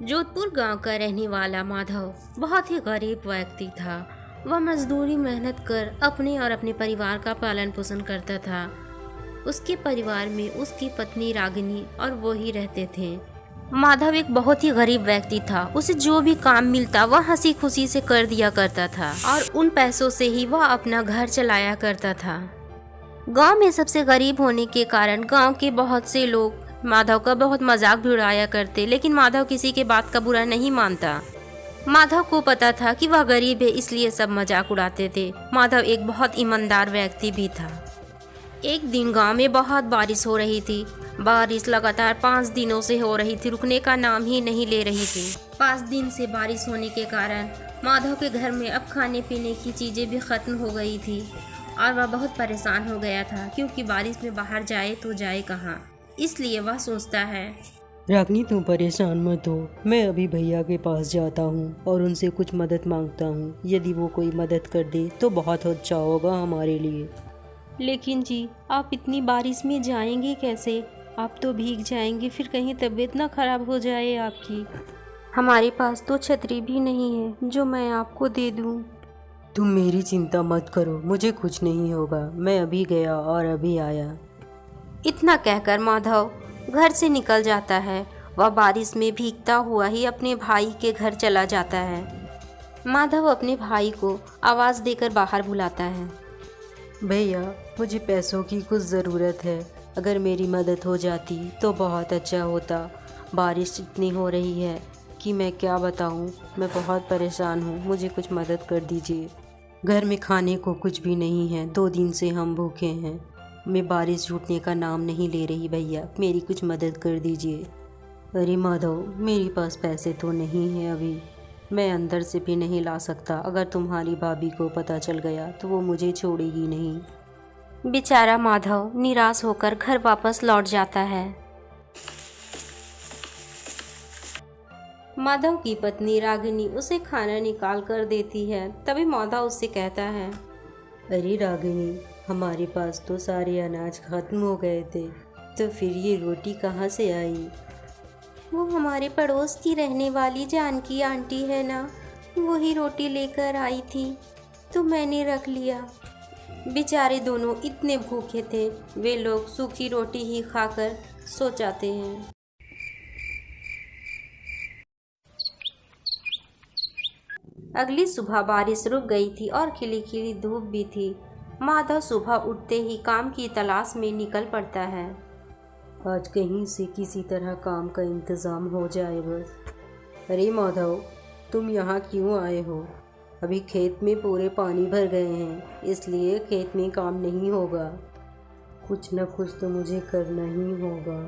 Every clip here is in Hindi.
जोधपुर गांव का रहने वाला माधव बहुत ही गरीब व्यक्ति था। वह मजदूरी मेहनत कर अपने और अपने परिवार का पालन पोषण करता था। उसके परिवार में उसकी पत्नी रागिनी और वो ही रहते थे। माधव एक बहुत ही गरीब व्यक्ति था। उसे जो भी काम मिलता वह हंसी खुशी से कर दिया करता था और उन पैसों से ही वह अपना घर चलाया करता था। गांव में सबसे गरीब होने के कारण गांव के बहुत से लोग माधव का बहुत मजाक भी उड़ाया करते, लेकिन माधव किसी के बात का बुरा नहीं मानता। माधव को पता था कि वह गरीब है, इसलिए सब मजाक उड़ाते थे। माधव एक बहुत ईमानदार व्यक्ति भी था। एक दिन गांव में बहुत बारिश हो रही थी। बारिश लगातार 5 दिनों से हो रही थी, रुकने का नाम ही नहीं ले रही थी। 5 दिन से बारिश होने के कारण माधव के घर में अब खाने पीने की चीजें भी खत्म हो गई थी और वह बहुत परेशान हो गया था, क्योंकि बारिश में बाहर जाए तो जाए कहाँ। इसलिए वह सोचता है, रागनी तुम परेशान मत हो, मैं अभी भैया के पास जाता हूँ और उनसे कुछ मदद मांगता हूँ। यदि वो कोई मदद कर दे तो बहुत अच्छा होगा हमारे लिए। लेकिन जी आप इतनी बारिश में जाएंगे कैसे? आप तो भीग जाएंगे, फिर कहीं तबीयत ना खराब हो जाए आपकी। हमारे पास तो छतरी भी नहीं है जो मैं आपको दे दूं। तुम मेरी चिंता मत करो, मुझे कुछ नहीं होगा। मैं अभी गया और अभी आया। इतना कहकर माधव घर से निकल जाता है। वह बारिश में भीगता हुआ ही अपने भाई के घर चला जाता है। माधव अपने भाई को आवाज़ देकर बाहर बुलाता है। भैया, मुझे पैसों की कुछ ज़रूरत है। अगर मेरी मदद हो जाती तो बहुत अच्छा होता। बारिश इतनी हो रही है कि मैं क्या बताऊं। मैं बहुत परेशान हूं, मुझे कुछ मदद कर दीजिए। घर में खाने को कुछ भी नहीं है, 2 दिन से हम भूखे हैं। मैं बारिश छूटने का नाम नहीं ले रही। भैया मेरी कुछ मदद कर दीजिए। अरे माधव, मेरे पास पैसे तो नहीं है अभी, मैं अंदर से भी नहीं ला सकता। अगर तुम्हारी भाभी को पता चल गया तो वो मुझे छोड़ेगी नहीं। बेचारा माधव निराश होकर घर वापस लौट जाता है। माधव की पत्नी रागिनी उसे खाना निकाल कर देती है। तभी माधव उससे कहता है, अरे रागिनी, हमारे पास तो सारे अनाज खत्म हो गए थे, तो फिर ये रोटी कहाँ से आई? वो हमारे पड़ोस की रहने वाली जानकी आंटी है ना, वही रोटी लेकर आई थी तो मैंने रख लिया। बेचारे दोनों इतने भूखे थे, वे लोग सूखी रोटी ही खाकर सो जाते हैं। अगली सुबह बारिश रुक गई थी और खिली खिली धूप भी थी। माधव सुबह उठते ही काम की तलाश में निकल पड़ता है। आज कहीं से किसी तरह काम का इंतज़ाम हो जाए बस। अरे माधव, तुम यहाँ क्यों आए हो? अभी खेत में पूरे पानी भर गए हैं, इसलिए खेत में काम नहीं होगा। कुछ न कुछ तो मुझे करना ही होगा।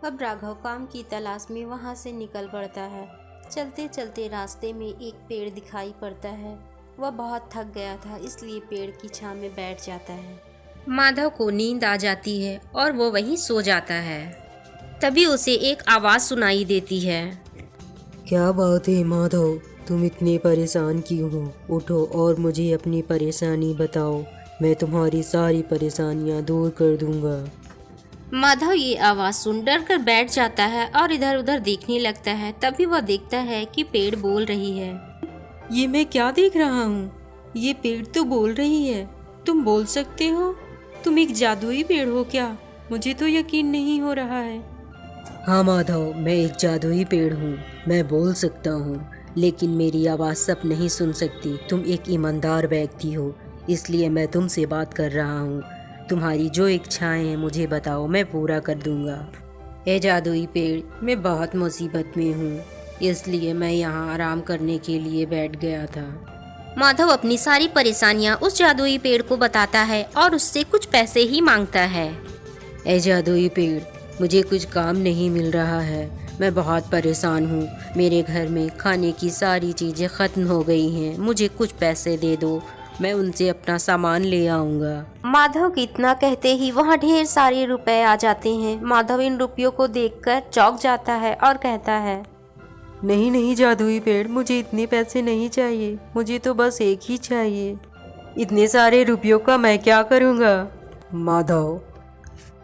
अब राघव काम की तलाश में वहाँ से निकल पड़ता है। चलते चलते रास्ते में एक पेड़ दिखाई पड़ता है। वह बहुत थक गया था, इसलिए पेड़ की छांव में बैठ जाता है। माधव को नींद आ जाती है और वो वहीं सो जाता है। तभी उसे एक आवाज़ सुनाई देती है। क्या बात है माधव, तुम इतने परेशान क्यों हो? उठो और मुझे अपनी परेशानी बताओ, मैं तुम्हारी सारी परेशानियां दूर कर दूंगा। माधव ये आवाज़ सुन डर कर बैठ जाता है और इधर उधर देखने लगता है। तभी वह देखता है कि पेड़ बोल रही है। ये मैं क्या देख रहा हूँ? ये पेड़ तो बोल रही है। तुम बोल सकते हो? तुम एक जादुई पेड़ हो क्या? मुझे तो यकीन नहीं हो रहा है। हाँ माधव, मैं एक जादुई पेड़ हूँ। मैं बोल सकता हूँ, लेकिन मेरी आवाज़ सब नहीं सुन सकती। तुम एक ईमानदार व्यक्ति हो, इसलिए मैं तुमसे बात कर रहा हूँ। तुम्हारी जो इच्छाएं हैं मुझे बताओ, मैं पूरा कर दूंगा। ए जादुई पेड़, मैं बहुत मुसीबत में हूँ, इसलिए मैं यहाँ आराम करने के लिए बैठ गया था। माधव अपनी सारी परेशानियां उस जादुई पेड़ को बताता है और उससे कुछ पैसे ही मांगता है। ए जादुई पेड़, मुझे कुछ काम नहीं मिल रहा है। मैं बहुत परेशान हूँ। मेरे घर में खाने की सारी चीज़ें ख़त्म हो गई हैं। मुझे कुछ पैसे दे दो, मैं उनसे अपना सामान ले आऊँगा। माधव की इतना कहते ही वहाँ ढेर सारे रुपए आ जाते हैं। माधव इन रुपयों को देखकर चौंक जाता है और कहता है, नहीं नहीं जादुई पेड़, मुझे इतने पैसे नहीं चाहिए। मुझे तो बस एक ही चाहिए। इतने सारे रुपयों का मैं क्या करूँगा? माधव,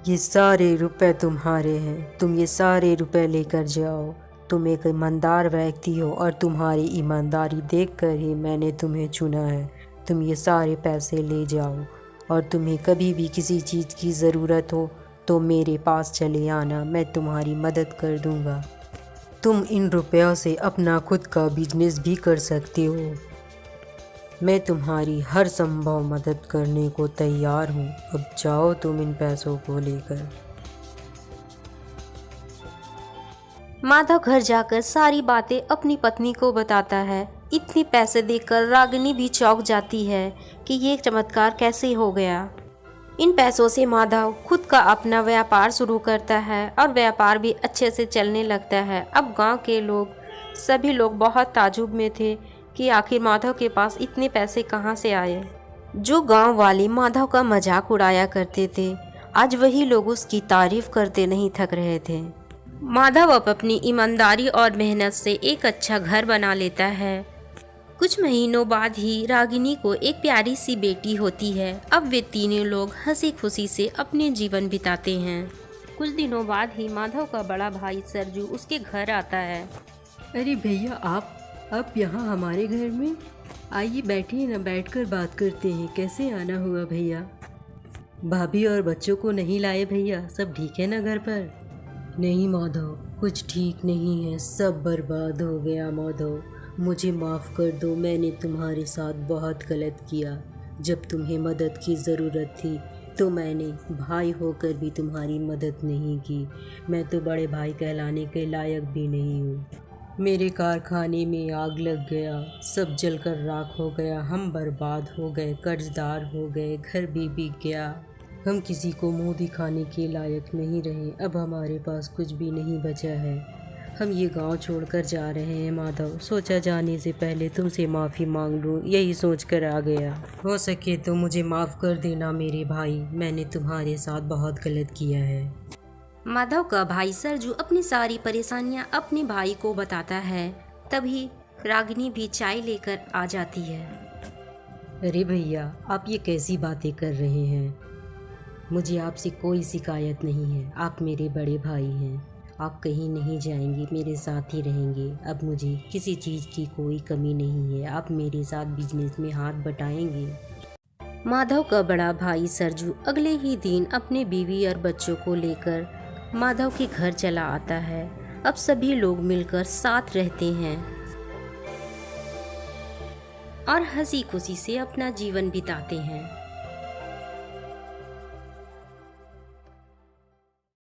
ये सारे रुपए तुम्हारे हैं, तुम ये सारे रुपए लेकर जाओ। तुम एक ईमानदार व्यक्ति हो और तुम्हारी ईमानदारी देखकर ही मैंने तुम्हें चुना है। तुम ये सारे पैसे ले जाओ और तुम्हें कभी भी किसी चीज़ की ज़रूरत हो तो मेरे पास चले आना, मैं तुम्हारी मदद कर दूंगा। तुम इन रुपयों से अपना खुद का बिजनेस भी कर सकते हो। मैं तुम्हारी हर संभव मदद करने को तैयार हूँ। अब जाओ तुम इन पैसों को लेकर। माधव घर जाकर सारी बातें अपनी पत्नी को बताता है। इतने पैसे देखकर रागिनी भी चौंक जाती है कि ये चमत्कार कैसे हो गया। इन पैसों से माधव खुद का अपना व्यापार शुरू करता है और व्यापार भी अच्छे से चलने लगता है। अब गांव के लोग सभी लोग बहुत ताज्जुब में थे कि आखिर माधव के पास इतने पैसे कहाँ से आए। जो गांव वाले माधव का मजाक उड़ाया करते थे, आज वही लोग उसकी तारीफ करते नहीं थक रहे थे। माधव अब अपनी ईमानदारी और मेहनत से एक अच्छा घर बना लेता है। कुछ महीनों बाद ही रागिनी को एक प्यारी सी बेटी होती है। अब वे तीनों लोग हंसी खुशी से अपने जीवन बिताते हैं। कुछ दिनों बाद ही माधव का बड़ा भाई सरजू उसके घर आता है। अरे भैया, आप यहाँ हमारे घर में आइए, बैठिए ना, बैठकर बात करते हैं। कैसे आना हुआ भैया? भाभी और बच्चों को नहीं लाए भैया? सब ठीक है ना घर पर? नहीं माधव, कुछ ठीक नहीं है, सब बर्बाद हो गया। माधव, मुझे माफ़ कर दो, मैंने तुम्हारे साथ बहुत गलत किया। जब तुम्हें मदद की ज़रूरत थी तो मैंने भाई होकर भी तुम्हारी मदद नहीं की। मैं तो बड़े भाई कहलाने के लायक भी नहीं हूँ। मेरे कारखाने में आग लग गया, सब जलकर राख हो गया, हम बर्बाद हो गए, कर्जदार हो गए, घर भी बिक गया। हम किसी को मुंह दिखाने के लायक नहीं रहे। अब हमारे पास कुछ भी नहीं बचा है। हम ये गांव छोड़कर जा रहे हैं माधव। सोचा जाने से पहले तुमसे माफ़ी मांग लूँ, यही सोचकर आ गया। हो सके तो मुझे माफ़ कर देना मेरे भाई, मैंने तुम्हारे साथ बहुत गलत किया है। माधव का भाई सरजू अपनी सारी परेशानियां अपने भाई को बताता है। तभी रागिनी भी चाय लेकर आ जाती है। अरे भैया, आप ये कैसी बातें कर रहे हैं? मुझे आपसे कोई शिकायत नहीं है। आप मेरे बड़े भाई हैं, आप कहीं नहीं जाएंगे, मेरे साथ ही रहेंगे। अब मुझे किसी चीज़ की कोई कमी नहीं है। आप मेरे साथ बिजनेस में हाथ बटाएंगे। माधव का बड़ा भाई सरजू अगले ही दिन अपने बीवी और बच्चों को लेकर माधव के घर चला आता है। अब सभी लोग मिलकर साथ रहते हैं और हंसी खुशी से अपना जीवन बिताते हैं।